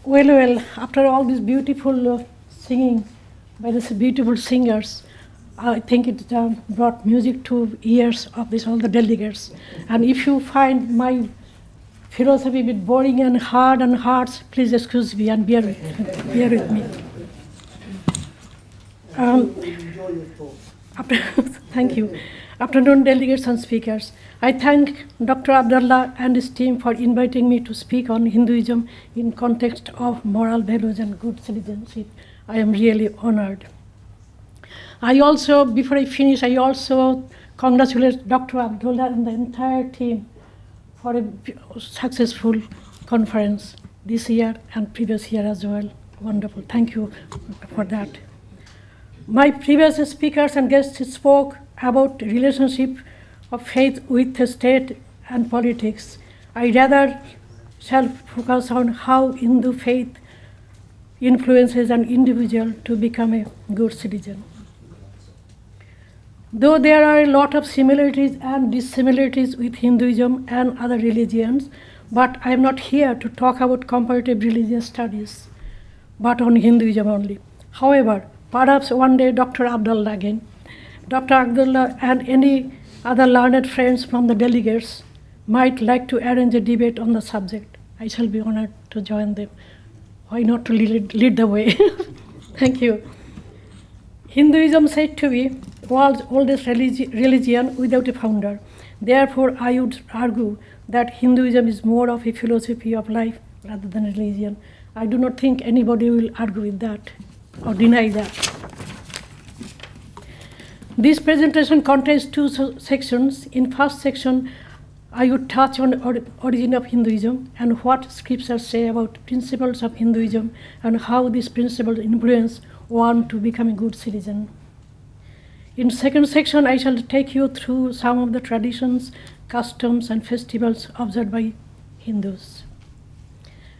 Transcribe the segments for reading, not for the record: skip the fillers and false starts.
Well, after all this beautiful singing by these beautiful singers, I think it brought music to ears of all the delegates. And if you find my philosophy a bit boring and hard and harsh, please excuse me and bear with me. Thank you. Afternoon, delegates and speakers. I thank Dr. Abdullah and his team for inviting me to speak on Hinduism in context of moral values and good citizenship. I am really honored. Before I finish, I also congratulate Dr. Abdullah and the entire team for a successful conference this year and previous year as well. Wonderful. Thank you for that. My previous speakers and guests spoke about relationship of faith with the state and politics. I rather shall focus on how Hindu faith influences an individual to become a good citizen. Though there are a lot of similarities and dissimilarities with Hinduism and other religions, but I am not here to talk about comparative religious studies, but on Hinduism only. However, perhaps one day Dr. Abdullah and any other learned friends from the delegates might like to arrange a debate on the subject. I shall be honored to join them. Why not to lead the way? Thank you. Hinduism said to be world's oldest religion without a founder. Therefore, I would argue that Hinduism is more of a philosophy of life rather than a religion. I do not think anybody will argue with that or deny that. This presentation contains two sections. In first section, I would touch on the origin of Hinduism and what scriptures say about principles of Hinduism and how these principles influence one to become a good citizen. In second section, I shall take you through some of the traditions, customs, and festivals observed by Hindus.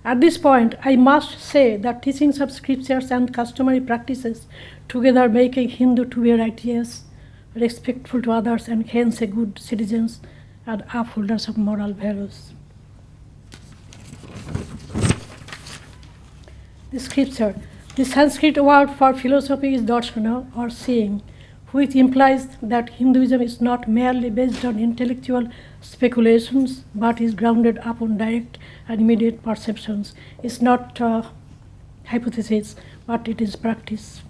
At this point, I must say that teachings of scriptures and customary practices together make a Hindu to be righteous, respectful to others, and hence a good citizens and upholders of moral values. The scripture. The Sanskrit word for philosophy is darshana, or seeing, which implies that Hinduism is not merely based on intellectual speculations, but is grounded upon direct and immediate perceptions. It's not hypothesis, but it is practice,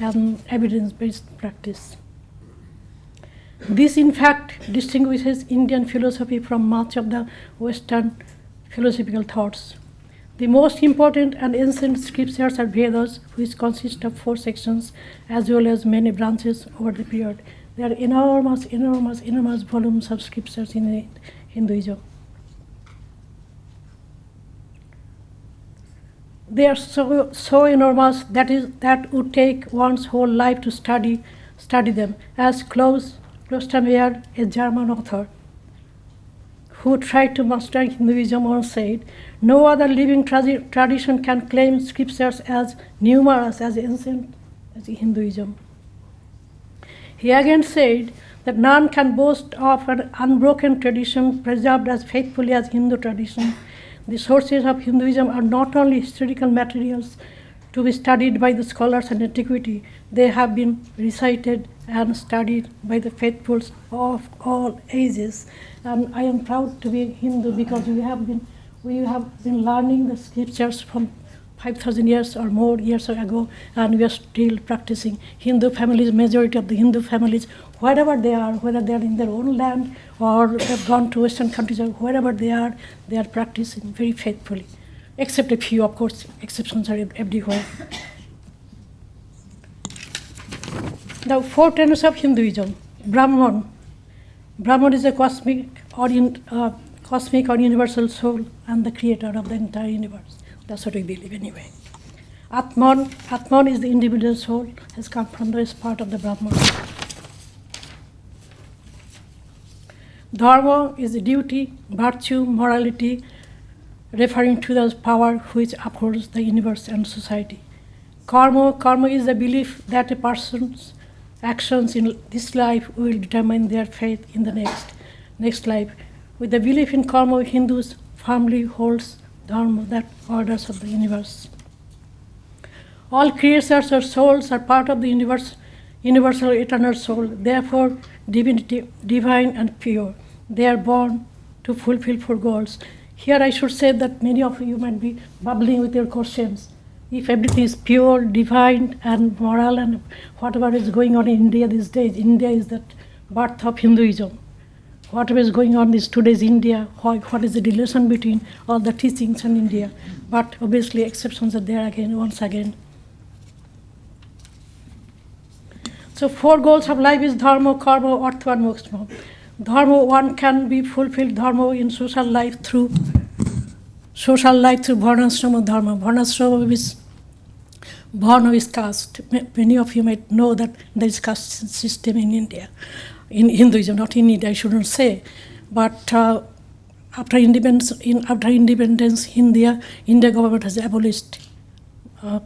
and evidence-based practice. This, in fact, distinguishes Indian philosophy from much of the Western philosophical thoughts. The most important and ancient scriptures are Vedas, which consist of 4 sections, as well as many branches over the period. There are enormous volumes of scriptures in Hinduism. They are so enormous that would take one's whole life to study them. As Klostermeier, a German author, who tried to master Hinduism, once said, "No other living tradition can claim scriptures as numerous as ancient as Hinduism." He again said that none can boast of an unbroken tradition preserved as faithfully as Hindu tradition. The sources of Hinduism are not only historical materials to be studied by the scholars in antiquity, they have been recited and studied by the faithfuls of all ages. And I am proud to be a Hindu because we have been learning the scriptures from 5,000 years or more years ago, and we are still practicing. Hindu families, majority of the Hindu families, wherever they are, whether they are in their own land or have gone to Western countries or wherever they are practicing very faithfully. Except a few, of course, exceptions are everywhere. The 4 tenets of Hinduism. Brahman. Brahman is a cosmic or universal soul and the creator of the entire universe. That's what we believe anyway. Atman is the individual soul, has come from this part of the Brahman. Dharma is the duty, virtue, morality, referring to the power which upholds the universe and society. Karma is the belief that a person's actions in this life will determine their fate in the next life. With the belief in karma, Hindus firmly holds dharma, that orders of the universe. All creatures or souls are part of the universe, universal eternal soul, therefore divinity, divine and pure. They are born to fulfill four goals. Here I should say that many of you might be bubbling with your questions. If everything is pure, divine and moral and whatever is going on in India these days, India is the birth of Hinduism. Whatever is going on is today's India, what is the relation between all the teachings in India. But obviously exceptions are there again, once again. So four goals of life is dharma, karma, artha and moksha. Dharma, one can be fulfilled dharma in social life through varnashrama dharma. Varnashrama is born of his caste. Many of you might know that there is caste system in India, in Hinduism, not in India, I shouldn't say. But after independence, India government has abolished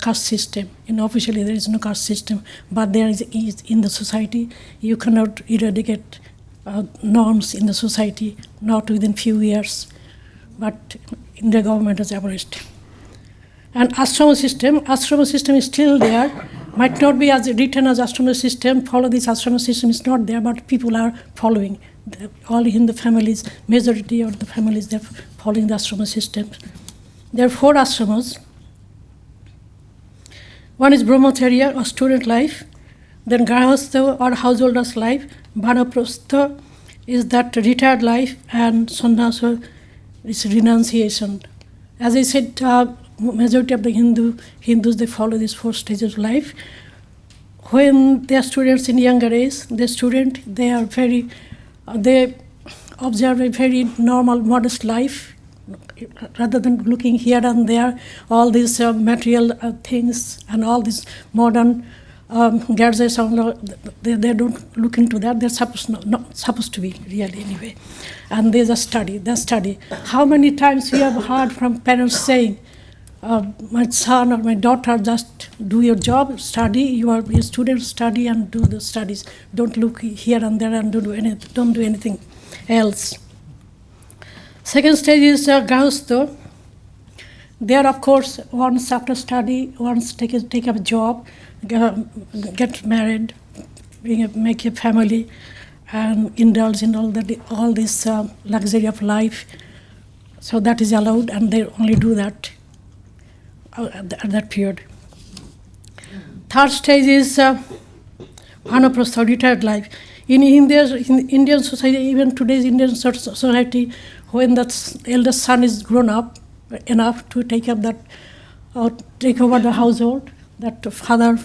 caste system. Officially, there is no caste system, but there is in the society. You cannot eradicate norms in the society, not within few years. But India government has abolished. And ashrama system is still there. Might not be as written as ashrama system. Follow this ashrama system is not there, but people are following. All Hindu families, majority of the families, they're following the ashrama system. There are four ashramas. One is brahmacharya or student life, then grahastha or householder's life, vanaprastha is that retired life, and sannyasa is renunciation. As I said, majority of the Hindus, they follow these four stages of life. When they are students in younger age, they observe a very normal, modest life, rather than looking here and there, all these material things and all these modern gadgets, they don't look into that. They're not supposed to be, really, anyway. And they just study. How many times we have heard from parents saying, my son or my daughter, just do your job, study, you are a student, study and do the studies. Don't look here and there and don't do anything else. Second stage is grahastha. There, of course, once after study, once take up a job, get married, make a family, and indulge in all this luxury of life. So that is allowed, and they only do that at that period. Third stage is vanaprastha, retired life. In Indian society, even today's Indian society, when the eldest son is grown up enough to take over the household, that father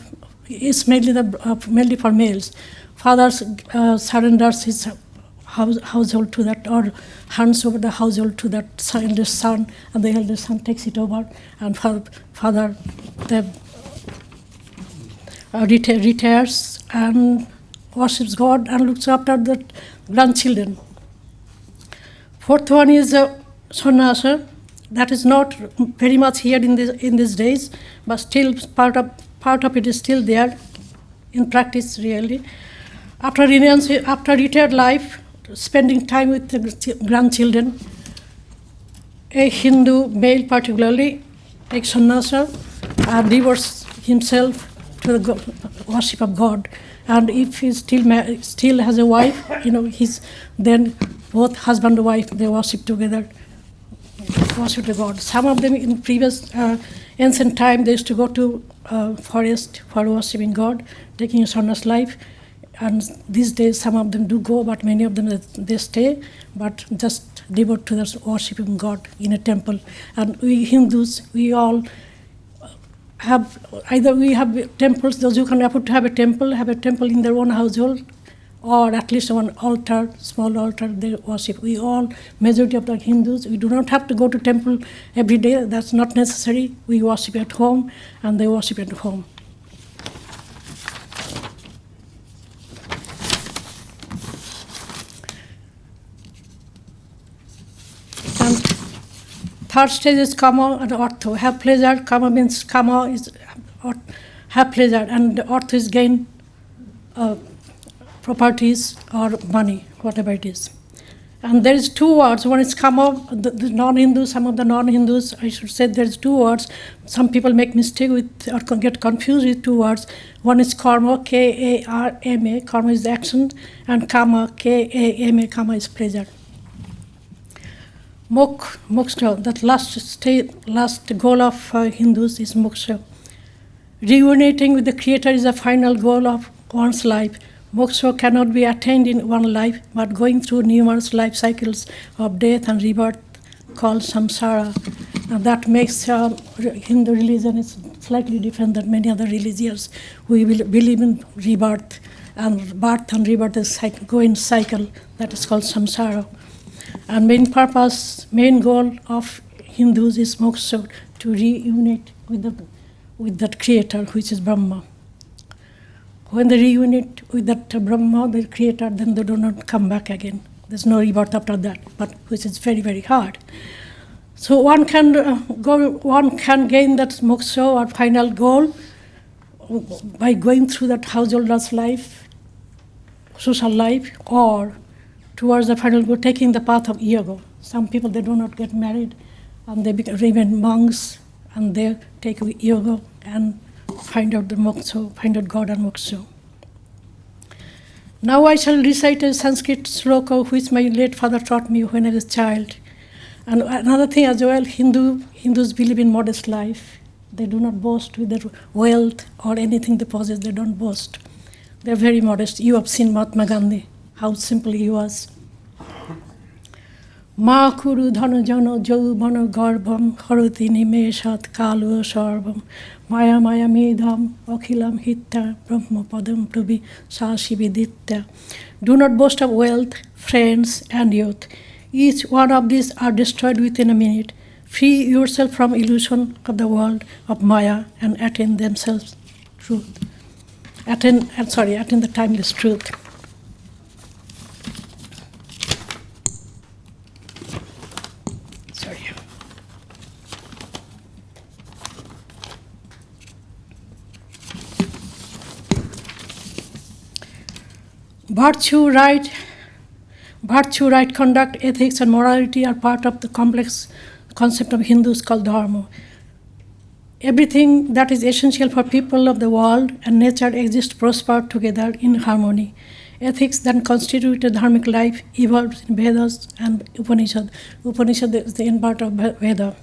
is mainly for males. Father surrenders his household to that, or hands over the household to that eldest son, and the eldest son takes it over, and father retires and worships God and looks after the grandchildren. Fourth one is sannyasa. That is not very much here in these days, but still part of it is still there in practice, really. After retired life, spending time with the grandchildren, a Hindu male particularly takes sannyasa and devotes himself to the worship of God. And if he still has a wife, then both husband and wife, they worship together, worship the God. Some of them in previous ancient time, they used to go to forest for worshiping God, taking a sannyas life. And these days, some of them do go, but many of them, they stay, but just devote to the worshiping God in a temple. And we Hindus, we all have temples. Those who can afford to have a temple in their own household, or at least one altar, small altar, they worship. We all, majority of the Hindus, we do not have to go to temple every day. That's not necessary. We worship at home, and they worship at home. And third stage is kama and artha. Have pleasure. Kama means have pleasure, and artha is gain properties or money, whatever it is. And there is two words. One is karma, the non-Hindus, some of the non-Hindus, I should say there's two words. Some people make mistake with or get confused with two words. One is karma, K-A-R-M-A, karma is the action, and kama, K-A-M-A, kama is pleasure. Moksha, that last goal of Hindus is moksha. Reuniting with the Creator is the final goal of one's life. Moksha cannot be attained in one life, but going through numerous life cycles of death and rebirth called samsara. And that makes Hindu religion is slightly different than many other religions. We will believe in rebirth, and birth and rebirth is go in cycle. That is called samsara. And main goal of Hindus is moksha, to reunite with that Creator, which is Brahma. When they reunite with that Brahma, the Creator, then they do not come back again. There's no rebirth after that, but which is very, very hard. So one can gain that moksha or final goal by going through that householder's life, social life, or towards the final goal, taking the path of yoga. Some people, they do not get married, and they remain monks, and they take yoga and find out the moksha, find out God and moksha. Now I shall recite a Sanskrit sloka which my late father taught me when I was a child. And another thing as well, Hindus believe in modest life. They do not boast with their wealth or anything they possess. They don't boast. They're very modest. You have seen Mahatma Gandhi, how simple he was. Ma kuru dhana jana jaubana garbham harati nimeshat kalu sarvam maya maya medham akhilam hitta brahma padam prabhi sashi viditya. Do not boast of wealth, friends, and youth. Each one of these are destroyed within a minute. Free yourself from illusion of the world of Maya and attain themselves truth. Attain the timeless truth. Sorry. Virtue, right conduct, ethics, and morality are part of the complex concept of Hindus called dharma. Everything that is essential for people of the world and nature exists prosper together in harmony. Ethics that constitute a dharmic life evolved in Vedas and Upanishad. Upanishad is the end part of Veda.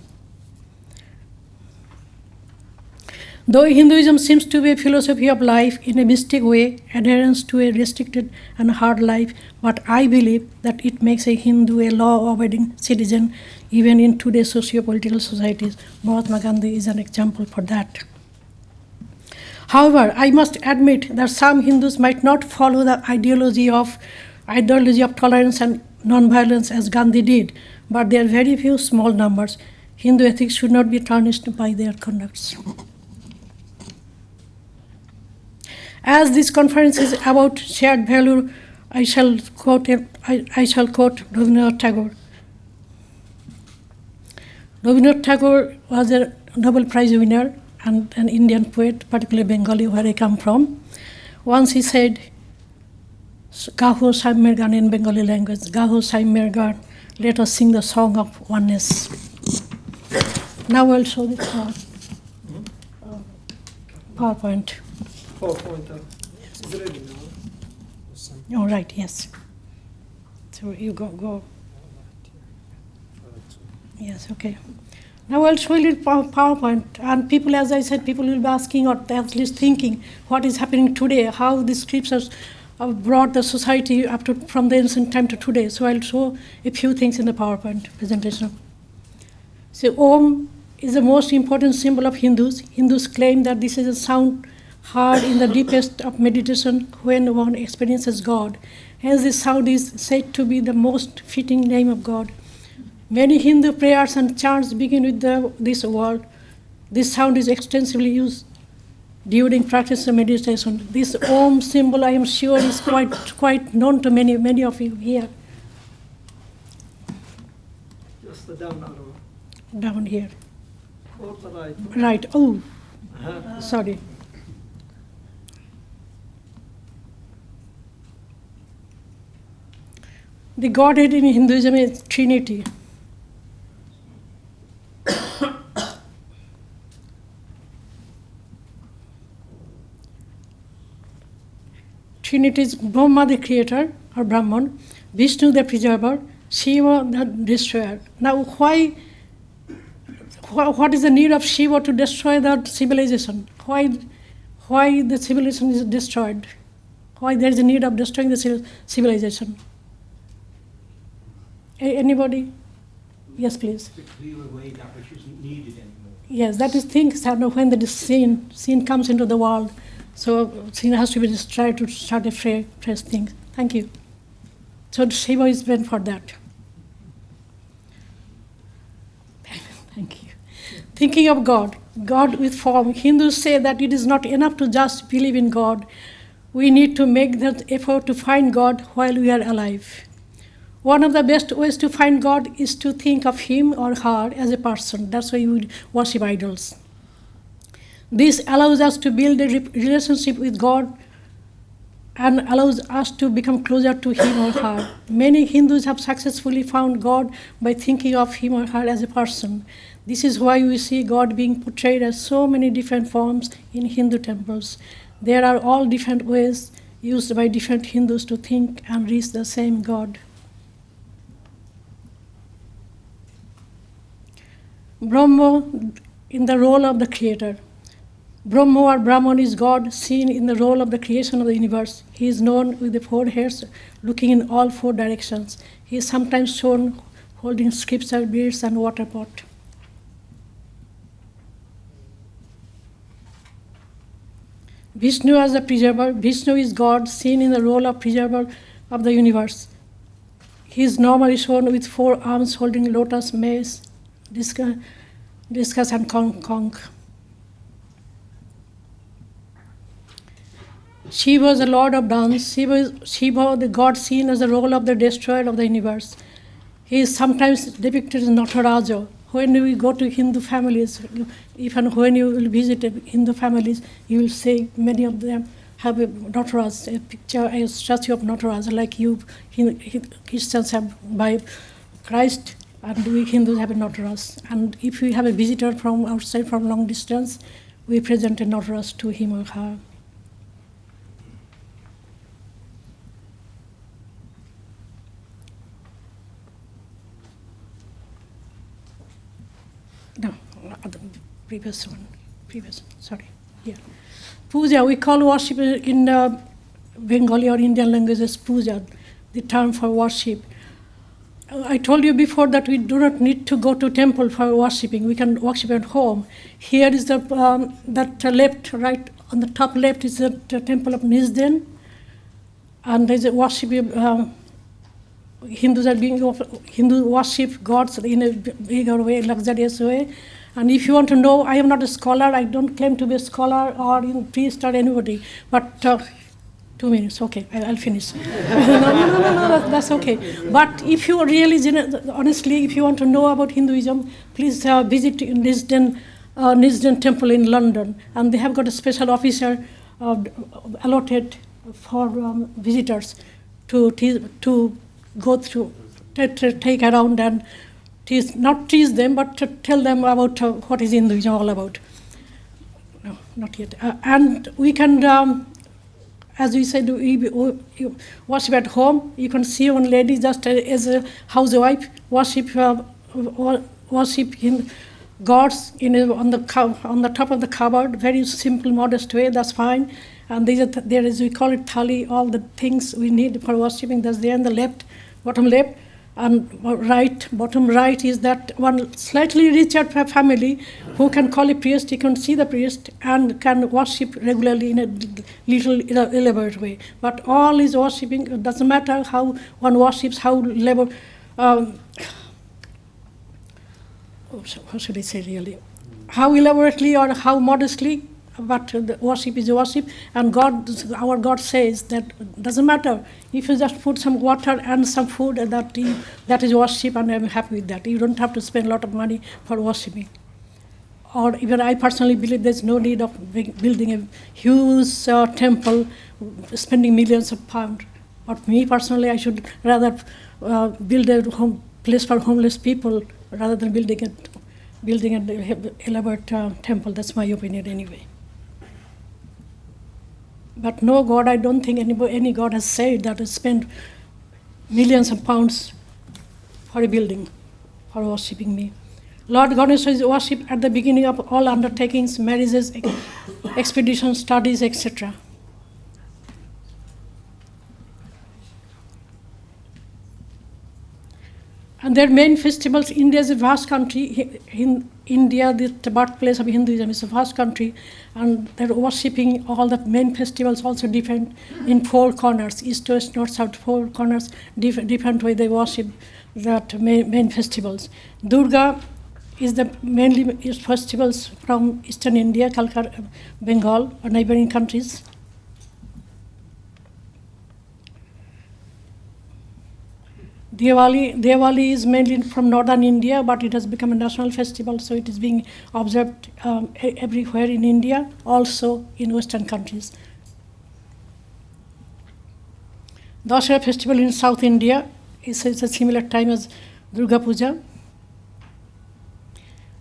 Though Hinduism seems to be a philosophy of life in a mystic way, adherence to a restricted and hard life, but I believe that it makes a Hindu a law-abiding citizen even in today's socio-political societies. Mahatma Gandhi is an example for that. However, I must admit that some Hindus might not follow the ideology of tolerance and non-violence as Gandhi did, but there are very few small numbers. Hindu ethics should not be tarnished by their conducts. As this conference is about shared value, I shall quote Rabindranath Tagore. Rabindranath Tagore was a Nobel Prize winner and an Indian poet, particularly Bengali, where I come from. Once he said, Gaho Saimmer Gan in Bengali language, Gaho Saimmer Gan, let us sing the song of oneness. Now I'll show this PowerPoint. Is it ready now? All right, yes. So you go. Yes, okay. Now I'll show you PowerPoint. And people, as I said, people will be asking or at least thinking what is happening today, how the scriptures have brought the society from the ancient time to today. So I'll show a few things in the PowerPoint presentation. So Om is the most important symbol of Hindus. Hindus claim that this is a sound heard in the deepest of meditation when one experiences God. Hence this sound is said to be the most fitting name of God. Many Hindu prayers and chants begin with this word. This sound is extensively used during practice of meditation. This Om symbol, I am sure, is quite known to many of you here. Just the down arrow. Down here. Or the right. Right. Oh, sorry. The Godhead in Hinduism is Trinity. Trinity is Brahma, the creator, or Brahman, Vishnu, the preserver, Shiva, the destroyer. Now, what is the need of Shiva to destroy the civilization? Why the civilization is destroyed? Why there is a need of destroying the civilization? Anybody? Yes, please. To clear away that which isn't needed anymore. Yes, that is things happen when the sin comes into the world. So sin has to be destroyed to start a fresh thing. Thank you. So Shiva is meant for that. Thank you. Thinking of God with form. Hindus say that it is not enough to just believe in God. We need to make that effort to find God while we are alive. One of the best ways to find God is to think of him or her as a person. That's why we worship idols. This allows us to build a relationship with God and allows us to become closer to him or her. Many Hindus have successfully found God by thinking of him or her as a person. This is why we see God being portrayed as so many different forms in Hindu temples. There are all different ways used by different Hindus to think and reach the same God. Brahma in the role of the creator. Brahma or Brahman is God seen in the role of the creation of the universe. He is known with the 4 heads looking in all 4 directions. He is sometimes shown holding scripture, beads, and water pot. Vishnu as a preserver. Vishnu is God seen in the role of preserver of the universe. He is normally shown with 4 arms holding lotus, mace, discus and conch. Shiva is the lord of dance. Shiva, the god seen as the role of the destroyer of the universe. He is sometimes depicted as Nataraja. When we go to Hindu families, even when you will visit Hindu families, you will see many of them have a Nataraj, a picture, a statue of Nataraj, like you Christians have by Christ, and we Hindus have a Nataraj. And if we have a visitor from outside, from long distance, we present a Nataraj to him or her. No, previous one, sorry. Yeah. Puja, we call worship in Bengali or Indian language as puja, the term for worship. I told you before that we do not need to go to temple for worshipping. We can worship at home. Here is the that left, right on the top left is the temple of Nizden, and there is a worship. Hindu worship gods in a bigger way, luxurious way. And if you want to know, I am not a scholar. I don't claim to be a scholar or priest or anybody. But 2 minutes, okay, I'll finish. No, that's okay. But if you really, honestly, if you want to know about Hinduism, please visit Nizden Temple in London. And they have got a special officer allotted for visitors to go through, take around and not tease them, but to tell them about what is Hinduism all about. No, not yet. And we can, as we said, you worship at home. You can see one lady just as a housewife worship gods on the top of the cupboard. Very simple, modest way. That's fine. And there is, we call it thali, all the things we need for worshipping. That's there on the left, bottom left. And bottom right is that one slightly richer family who can call a priest. You can see the priest and can worship regularly in a little elaborate way. But all is worshipping. It doesn't matter how one worships, how how should I say really? How elaborately or how modestly. But the worship is worship, and our God says that doesn't matter if you just put some water and some food, that is worship, and I'm happy with that. You don't have to spend a lot of money for worshiping. Or even I personally believe there's no need of building a huge temple, spending millions of pounds Or me personally, I should rather build a place for homeless people rather than building an elaborate temple. That's my opinion anyway. But no God, I don't think any God has said that has spent millions of pounds for a building, for worshipping me. Lord Ganesha is worshipped at the beginning of all undertakings, marriages, expeditions, studies, etc. And their main festivals, India is a vast country. In India, the birthplace of Hinduism is a vast country, and they're worshipping all the main festivals also different in 4 corners, east, west, north, south, 4 corners, different way they worship that main festivals. Durga is the mainly festivals from eastern India, Calcutta, Bengal, or neighboring countries. Diwali is mainly from northern India, but it has become a national festival, so it is being observed everywhere in India, also in Western countries. Dussehra festival in South India is a similar time as Durga Puja.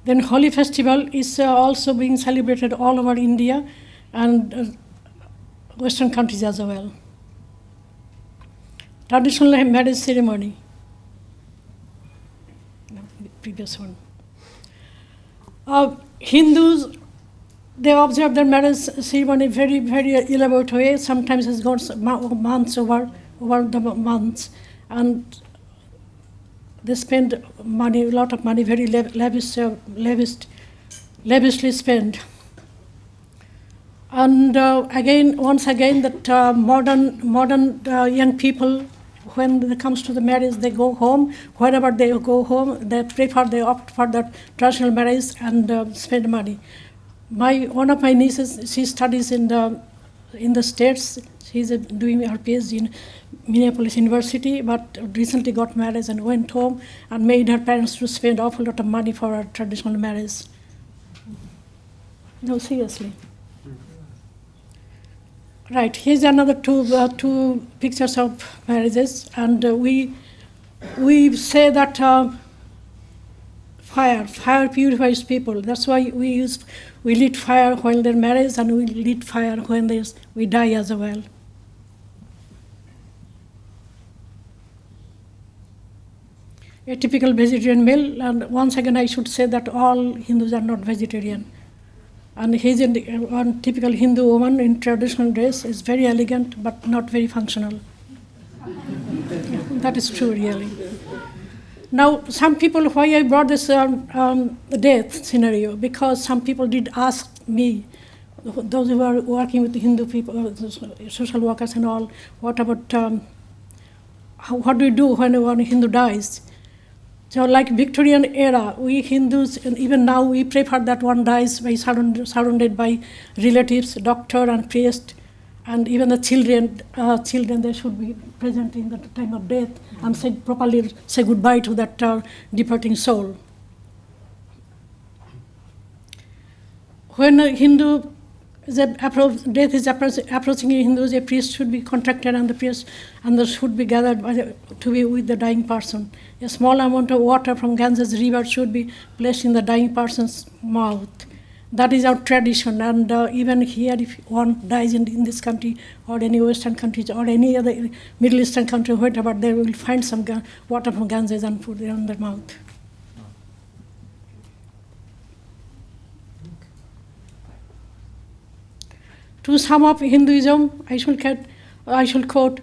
Then Holi festival is also being celebrated all over India and Western countries as well. Traditional marriage ceremony. Previous one. Hindus, they observe their marriage ceremony very, very elaborate way. Sometimes it's gone months over the months, and they spend money, a lot of money, very lavishly spent. And once again, that modern young people, when it comes to the marriage, they go home. Wherever they go home, they opt for that traditional marriage and spend money. One of my nieces, she studies in the States. She's doing her PhD in Minneapolis University, but recently got married and went home and made her parents to spend an awful lot of money for her traditional marriage. No, seriously. Right, here's another two pictures of marriages, and we say that fire purifies people. That's why we lit fire while they're married, and we lit fire when we die as well. A typical vegetarian meal, and once again I should say that all Hindus are not vegetarian. And he's one typical Hindu woman in traditional dress, is very elegant but not very functional. That is true, really. Now, some people, why I brought this death scenario, because some people did ask me, those who are working with the Hindu people, social workers and all, what about, what do you do when a Hindu dies? So like Victorian era, we Hindus, and even now, we prefer that one dies by surrounded by relatives, doctor and priest, and even the children, they should be present in the time of death and properly say goodbye to that departing soul. When a Hindu death is approaching in Hindus, a priest should be contacted, and the priest should be gathered to be with the dying person. A small amount of water from Ganges river should be placed in the dying person's mouth. That is our tradition, and even here, if one dies in this country or any Western countries or any other Middle Eastern country, whatever, they will find some water from Ganges and put it on their mouth. To sum up Hinduism, I shall quote,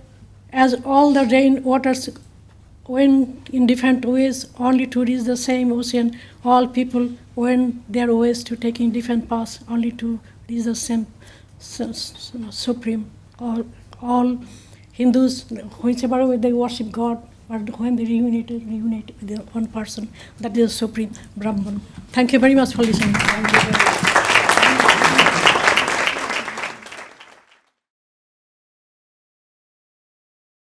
as all the rain waters went in different ways only to reach the same ocean, all people went their ways to taking different paths only to reach the same supreme. All Hindus, whichever way they worship God, but when they reunite with one person, that is the supreme Brahman. Thank you very much for listening.